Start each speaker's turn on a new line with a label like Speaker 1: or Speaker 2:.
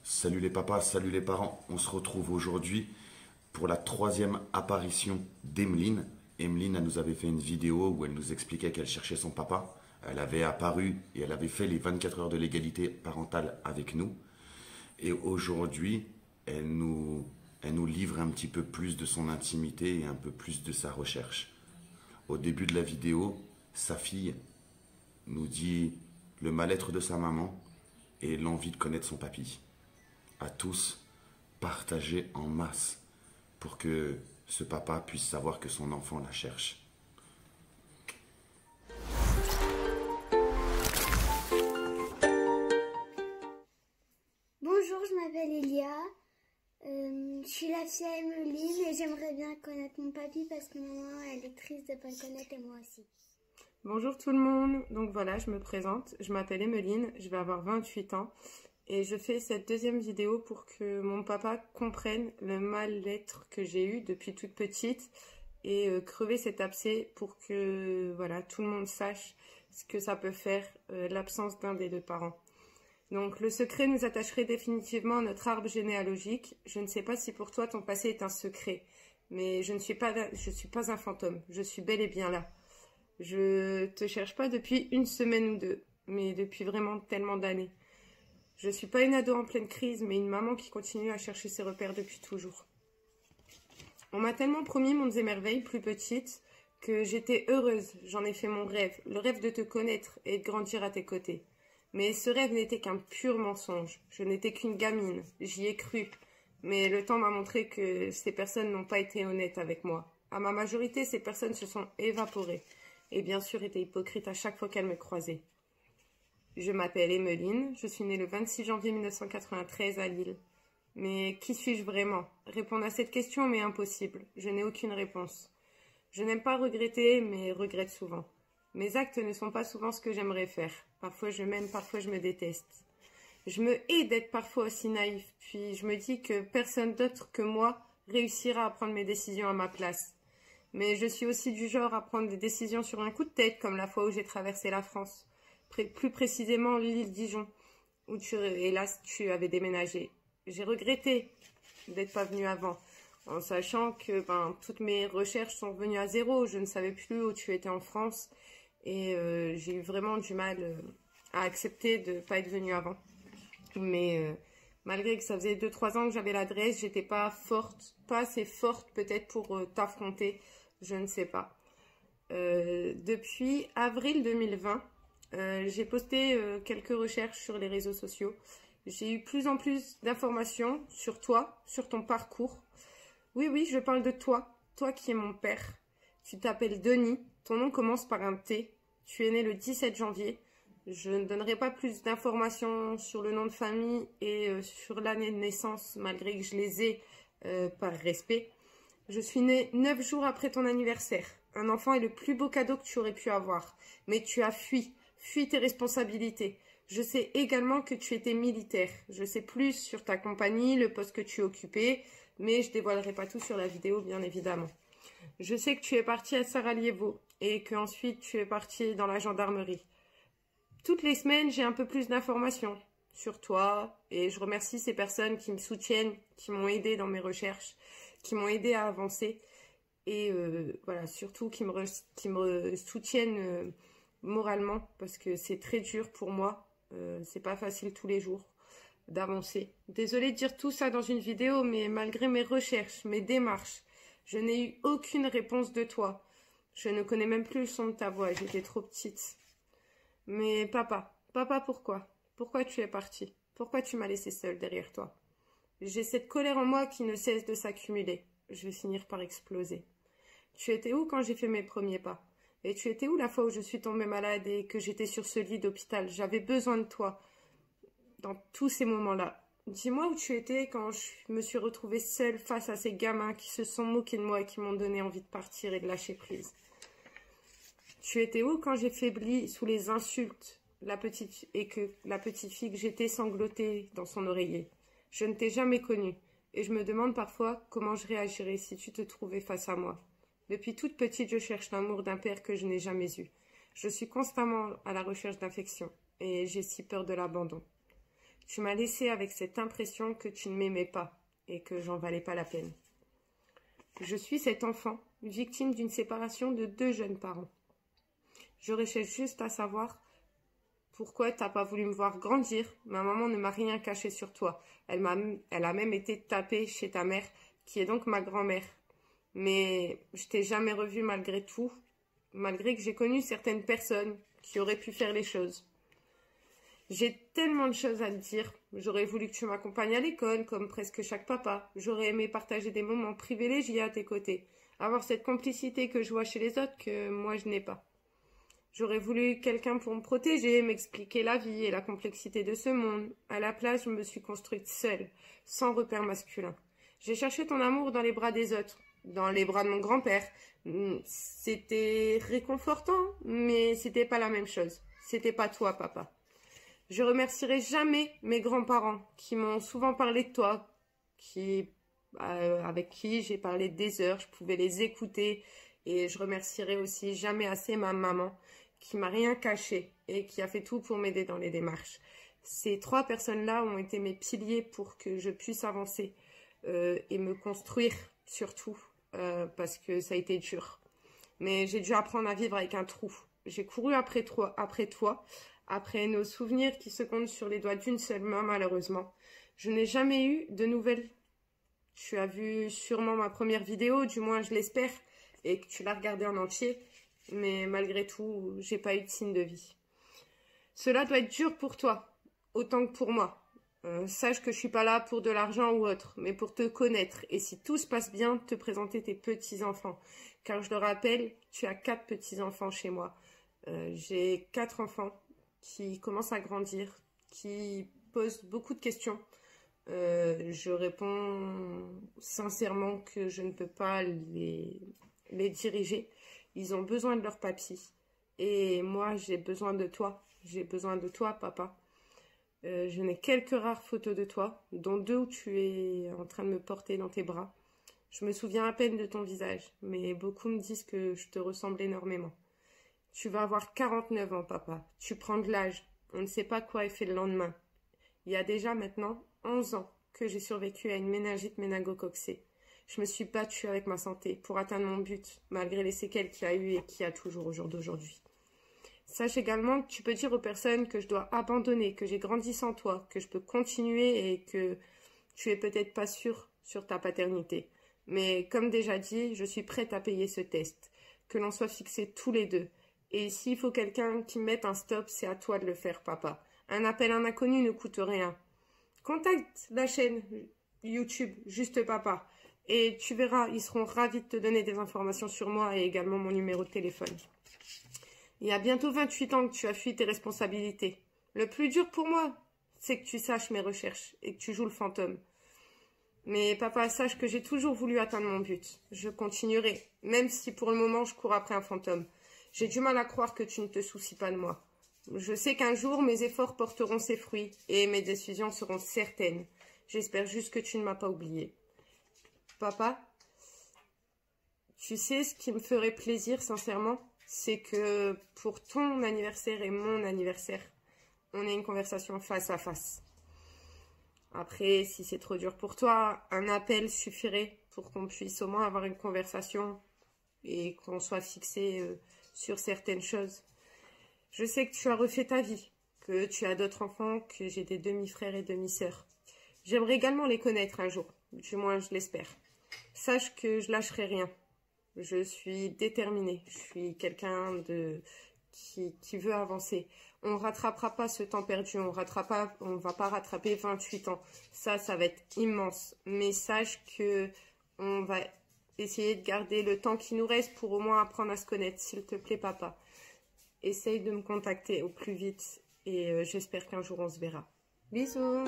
Speaker 1: Salut les papas, salut les parents. On se retrouve aujourd'hui pour la troisième apparition d'Emeline. Emeline, elle nous avait fait une vidéo où elle nous expliquait qu'elle cherchait son papa. Elle avait apparu et elle avait fait les 24 heures de l'égalité parentale avec nous. Et aujourd'hui, elle nous livre un petit peu plus de son intimité et un peu plus de sa recherche. Au début de la vidéo, sa fille nous dit le mal-être de sa maman et l'envie de connaître son papy. À tous, partagez en masse pour que ce papa puisse savoir que son enfant la cherche.
Speaker 2: Bonjour, je m'appelle Elia. Je suis la fille à Emeline et j'aimerais bien connaître mon papy parce que maman elle est triste de ne pas le connaître et moi aussi.
Speaker 3: Bonjour tout le monde, donc voilà, je me présente, je m'appelle Emeline, je vais avoir 28 ans et je fais cette deuxième vidéo pour que mon papa comprenne le mal-être que j'ai eu depuis toute petite et crever cet abcès pour que voilà, tout le monde sache ce que ça peut faire l'absence d'un des deux parents. Donc le secret nous attacherait définitivement à notre arbre généalogique. Je ne sais pas si pour toi ton passé est un secret, mais je suis pas un fantôme, je suis bel et bien là. Je te cherche pas depuis une semaine ou deux, mais depuis vraiment tellement d'années. Je suis pas une ado en pleine crise, mais une maman qui continue à chercher ses repères depuis toujours. On m'a tellement promis mondes et merveilles plus petite que j'étais heureuse, j'en ai fait mon rêve, le rêve de te connaître et de grandir à tes côtés. Mais ce rêve n'était qu'un pur mensonge, je n'étais qu'une gamine, j'y ai cru. Mais le temps m'a montré que ces personnes n'ont pas été honnêtes avec moi. À ma majorité, ces personnes se sont évaporées. Et bien sûr étaient hypocrites à chaque fois qu'elles me croisaient. Je m'appelle Emeline, je suis née le 26 janvier 1993 à Lille. Mais qui suis-je vraiment? Répondre à cette question m'est impossible, je n'ai aucune réponse. Je n'aime pas regretter, mais regrette souvent. Mes actes ne sont pas souvent ce que j'aimerais faire. Parfois je m'aime, parfois je me déteste. Je me hais d'être parfois aussi naïf, puis je me dis que personne d'autre que moi réussira à prendre mes décisions à ma place. Mais je suis aussi du genre à prendre des décisions sur un coup de tête, comme la fois où j'ai traversé la France. Plus précisément l'île Dijon, où hélas, tu avais déménagé. J'ai regretté d'être pas venue avant, en sachant que toutes mes recherches sont revenues à zéro. Je ne savais plus où tu étais en France et j'ai eu vraiment du mal à accepter de ne pas être venue avant. Mais malgré que ça faisait 2-3 ans que j'avais l'adresse, j'étais pas assez forte peut-être pour t'affronter, je ne sais pas. Depuis avril 2020, j'ai posté quelques recherches sur les réseaux sociaux. J'ai eu plus en plus d'informations sur toi, sur ton parcours. Oui, je parle de toi, toi qui es mon père. Tu t'appelles Denis, ton nom commence par un T. Tu es né le 17 janvier. Je ne donnerai pas plus d'informations sur le nom de famille et sur l'année de naissance, malgré que je les ai par respect. Je suis née 9 jours après ton anniversaire. Un enfant est le plus beau cadeau que tu aurais pu avoir. Mais tu as fui tes responsabilités. Je sais également que tu étais militaire. Je sais plus sur ta compagnie, le poste que tu occupais, mais je dévoilerai pas tout sur la vidéo, bien évidemment. Je sais que tu es parti à Sarajevo et que ensuite tu es parti dans la gendarmerie. Toutes les semaines, j'ai un peu plus d'informations sur toi et je remercie ces personnes qui me soutiennent, qui m'ont aidé dans mes recherches, qui m'ont aidé à avancer et voilà, surtout qui me soutiennent moralement parce que c'est très dur pour moi, c'est pas facile tous les jours d'avancer. Désolée de dire tout ça dans une vidéo, mais malgré mes recherches, mes démarches, je n'ai eu aucune réponse de toi. Je ne connais même plus le son de ta voix, j'étais trop petite. Mais papa, pourquoi? Pourquoi tu es parti? Pourquoi tu m'as laissé seule derrière toi? J'ai cette colère en moi qui ne cesse de s'accumuler. Je vais finir par exploser. Tu étais où quand j'ai fait mes premiers pas? Et tu étais où la fois où je suis tombée malade et que j'étais sur ce lit d'hôpital? J'avais besoin de toi dans tous ces moments-là. Dis-moi où tu étais quand je me suis retrouvée seule face à ces gamins qui se sont moqués de moi et qui m'ont donné envie de partir et de lâcher prise. Tu étais où quand j'ai faibli sous les insultes et que la petite fille que j'étais sanglotait dans son oreiller? Je ne t'ai jamais connue et je me demande parfois comment je réagirais si tu te trouvais face à moi. Depuis toute petite, je cherche l'amour d'un père que je n'ai jamais eu. Je suis constamment à la recherche d'affection et j'ai si peur de l'abandon. Tu m'as laissé avec cette impression que tu ne m'aimais pas et que j'en valais pas la peine. Je suis cet enfant, victime d'une séparation de 2 jeunes parents. Je recherche juste à savoir pourquoi t'as pas voulu me voir grandir. Ma maman ne m'a rien caché sur toi. Elle a même été tapée chez ta mère, qui est donc ma grand-mère. Mais je t'ai jamais revu malgré tout, malgré que j'ai connu certaines personnes qui auraient pu faire les choses. J'ai tellement de choses à te dire. J'aurais voulu que tu m'accompagnes à l'école, comme presque chaque papa. J'aurais aimé partager des moments privilégiés à tes côtés. Avoir cette complicité que je vois chez les autres que moi je n'ai pas. J'aurais voulu quelqu'un pour me protéger, m'expliquer la vie et la complexité de ce monde. À la place, je me suis construite seule, sans repère masculin. J'ai cherché ton amour dans les bras des autres, dans les bras de mon grand-père. C'était réconfortant, mais c'était pas la même chose. C'était pas toi, papa. Je remercierai jamais mes grands-parents qui m'ont souvent parlé de toi, avec qui j'ai parlé des heures, je pouvais les écouter. Et je remercierai aussi jamais assez ma maman qui m'a rien caché et qui a fait tout pour m'aider dans les démarches. Ces 3 personnes-là ont été mes piliers pour que je puisse avancer et me construire surtout parce que ça a été dur. Mais j'ai dû apprendre à vivre avec un trou. J'ai couru après toi, après nos souvenirs qui se comptent sur les doigts d'une seule main malheureusement. Je n'ai jamais eu de nouvelles. Tu as vu sûrement ma première vidéo, du moins je l'espère, et que tu l'as regardée en entier. Mais malgré tout, j'ai pas eu de signe de vie. Cela doit être dur pour toi, autant que pour moi. Sache que je suis pas là pour de l'argent ou autre, mais pour te connaître. Et si tout se passe bien, te présenter tes petits-enfants. Car je le rappelle, tu as 4 petits-enfants chez moi. J'ai 4 enfants qui commencent à grandir, qui posent beaucoup de questions. Je réponds sincèrement que je ne peux pas les diriger. Ils ont besoin de leur papy. Et moi, j'ai besoin de toi. J'ai besoin de toi, papa. Je n'ai quelques rares photos de toi, dont 2 où tu es en train de me porter dans tes bras. Je me souviens à peine de ton visage, mais beaucoup me disent que je te ressemble énormément. Tu vas avoir 49 ans, papa. Tu prends de l'âge. On ne sait pas quoi est fait le lendemain. Il y a déjà maintenant 11 ans que j'ai survécu à une méningite méningococcée. Je me suis battue avec ma santé pour atteindre mon but, malgré les séquelles qu'il y a eu et qu'il y a toujours au jour d'aujourd'hui. Sache également que tu peux dire aux personnes que je dois abandonner, que j'ai grandi sans toi, que je peux continuer et que tu es peut-être pas sûre sur ta paternité. Mais comme déjà dit, je suis prête à payer ce test, que l'on soit fixés tous les 2. Et s'il faut quelqu'un qui mette un stop, c'est à toi de le faire, papa. Un appel à un inconnu ne coûte rien. Contacte la chaîne YouTube Juste Papa. Et tu verras, ils seront ravis de te donner des informations sur moi et également mon numéro de téléphone. Il y a bientôt 28 ans que tu as fui tes responsabilités. Le plus dur pour moi, c'est que tu saches mes recherches et que tu joues le fantôme. Mais papa, sache que j'ai toujours voulu atteindre mon but. Je continuerai, même si pour le moment je cours après un fantôme. J'ai du mal à croire que tu ne te soucies pas de moi. Je sais qu'un jour mes efforts porteront ses fruits et mes décisions seront certaines. J'espère juste que tu ne m'as pas oublié. Papa, tu sais ce qui me ferait plaisir sincèrement, c'est que pour ton anniversaire et mon anniversaire, on ait une conversation face à face. Après, si c'est trop dur pour toi, un appel suffirait pour qu'on puisse au moins avoir une conversation et qu'on soit fixé sur certaines choses. Je sais que tu as refait ta vie, que tu as d'autres enfants, que j'ai des demi-frères et demi-sœurs. J'aimerais également les connaître un jour, du moins je l'espère. Sache que je lâcherai rien. Je suis déterminée. Je suis quelqu'un qui veut avancer. On ne rattrapera pas ce temps perdu. On va pas rattraper 28 ans. Ça va être immense. Mais sache que on va essayer de garder le temps qui nous reste pour au moins apprendre à se connaître. S'il te plaît, papa. Essaye de me contacter au plus vite. Et j'espère qu'un jour on se verra. Bisous!